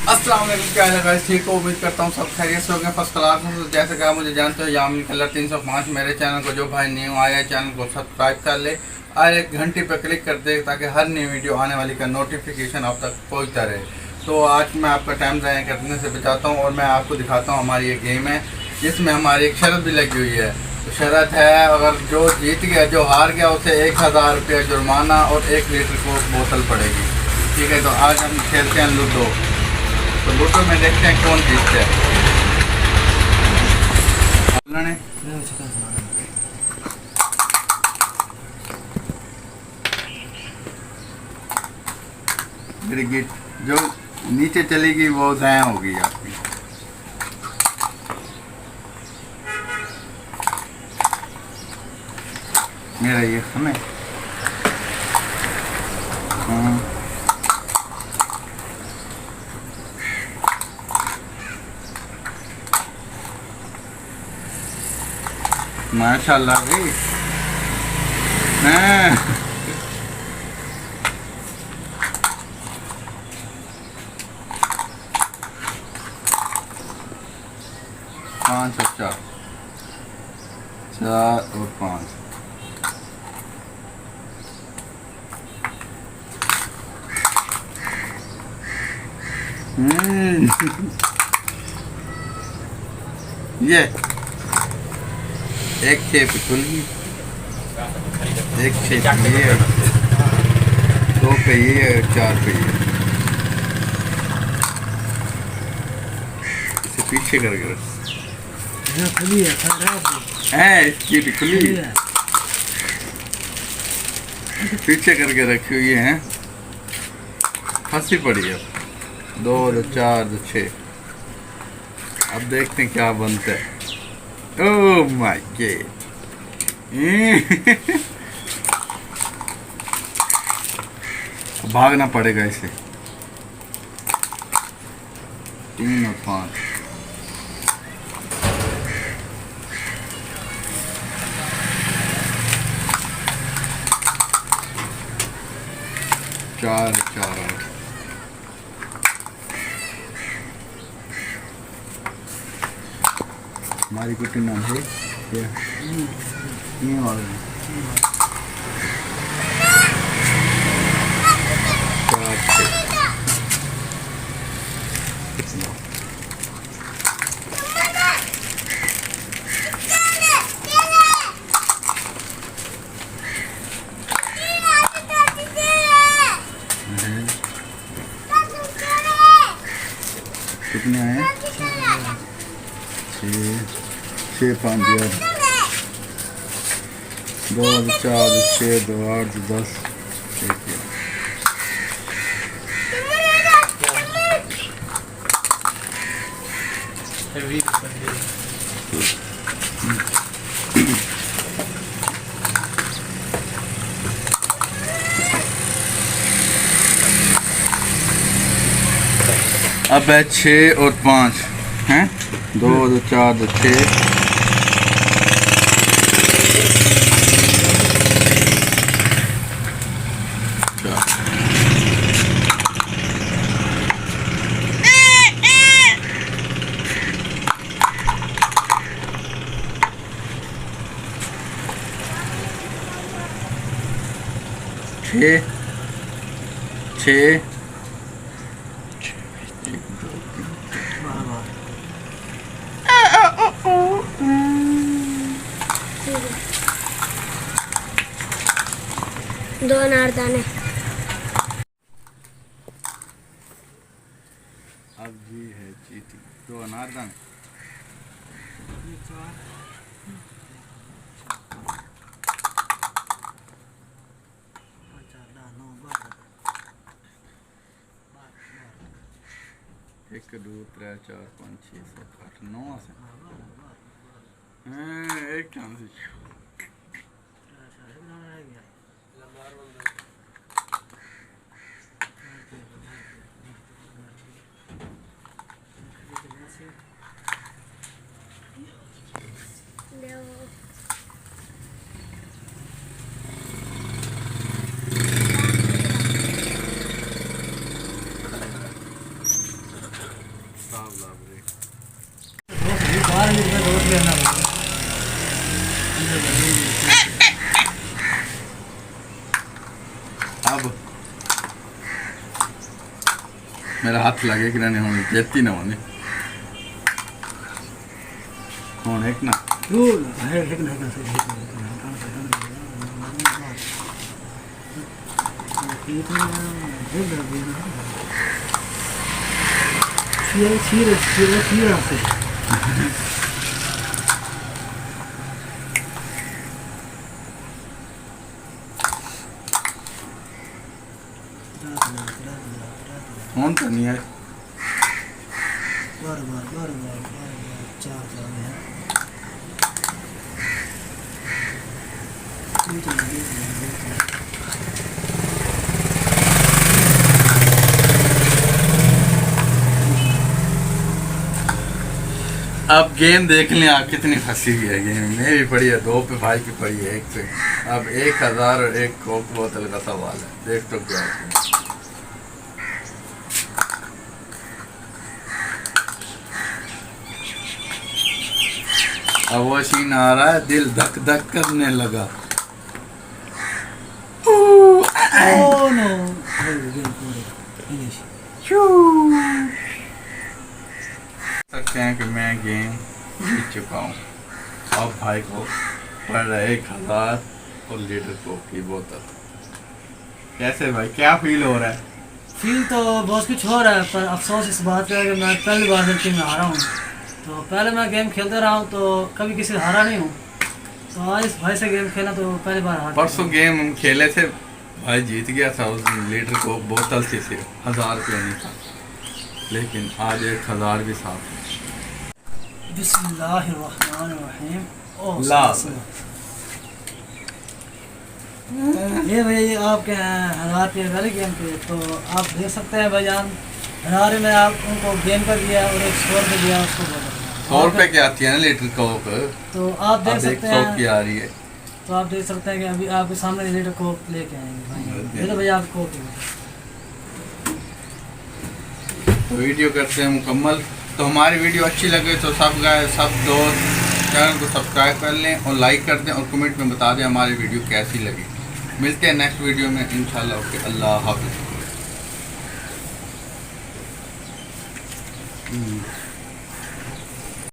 अस्सलाम वालेकुम, क्या हाल है गाइस? ठीक हो? उम्मीद करता हूँ सब खैरियत से होंगे, फर्स्ट क्लास में। तो जैसे कहा मुझे जानते हो, यामिन कलर 305 मेरे चैनल को, जो भाई न्यू आया है चैनल को सब्सक्राइब कर ले और एक घंटी पर क्लिक कर दे ताकि हर नई वीडियो आने वाली का नोटिफिकेशन आप तक पहुँचता रहे। तो आज मैं आपका टाइम ज़ाया करने से बचाता हूँ और मैं आपको दिखाता हूँ हमारी ये गेम है जिसमें हमारी एक शर्त भी लगी हुई है। तो शर्त है, अगर जो जीत गया, जो हार गया, उसे 1000 रुपया जुर्माना और 1 लीटर को बोतल पड़ेगी। ठीक है, तो आज हम खेलते हैं लूडो। तो लूडो में देखते हैं कौन जीतता है। गिट जो नीचे चलेगी वो दाएं होगी आपकी। मेरा ये हमें माशाल्लाह भाई। हाँ। 5 और 4, 4 और 5। ये एक शेप खुल गई, एक शेप ये, 2 पे ये और 4 पे ये। इसे पीछे करके खुली है, है, इसकी भी खुली पीछे करके रखी हुई है। फंसी पड़ी है। 2 2 4 2 6। अब देखते हैं क्या बनता है। Oh my God. भागना पड़ेगा इसे। 3 और 5। चार 4 8। हमारी कुटी नाम है क्या? ये वाला 4 6। कितने आए? 6 5 दिया। 2 4 6 2 8 10 1। अब है 6 और 5 हैं। 2 2 4 2 6। छः 6 2 अनारदाने। अब जी है चीटी। 2 अनारदाने। एक 2 3 4 5 6 7 8 9 से एक काम से अब मेरा हाथ लगे कि नहीं होनी जेती ना होनी कौन एक ना कौन तो नहीं है बार चार अब गेम देख लें आप कितनी फंसी हुई है गेम मेरी पड़ी है 2 पे भाई की पड़ी है 1 पे अब 1000 और 1 कोक बोतल का सवाल है देख तो क्या है। अब वो सीन आ रहा है दिल धक धक करने लगा Oh no! Finish. सकते हैं कि मैं गेम जीत चुका हूँ अब भाई को पड़ रहा है 1000 और लीटर कोक की बोतल कैसे भाई क्या फील हो रहा है फील तो बहुत कुछ हो रहा है पर अफसोस इस बात का है कि मैं पहली बार टीम में हारा हूँ। तो पहले मैं गेम खेलता रहा हूँ तो कभी किसी से हारा नहीं हूँ। तो आज इस भाई से गेम खेला तो पहली बार हारा। परसों गेम हम खेले थे भाई जीत गया था उस लीटर कोक बोतल से सिर्फ 1000 रुपये नहीं था लेकिन आज 1000 भी साफ है। बिस्मिल्लाहिर्रहमानिर्रहीम। ओह ला। ये भाई आपके हालात के वाले गेम पे तो आप देख सकते हैं भाईजान हमारे में आप उनको गेम कर दिया और 100 रुपये दिया उसको 100 रुपये की आती है ना लीटर कोक तो आप देख अब सकते 100 हैं की आ रही है तो आप देख सकते हैं कि अभी आपके सामने लीटर कोक लेके आएंगे भाई ये तो भैया आप कोक तो वीडियो करते हैं मुकम्मल तो हमारी वीडियो अच्छी लगे तो सब दोस्त चैनल को सब्सक्राइब कर लें और लाइक कर दें और कमेंट में बता दें हमारी वीडियो कैसी लगी मिलते हैं नेक्स्ट वीडियो में इंशाल्लाह ओके अल्लाह हाफिज़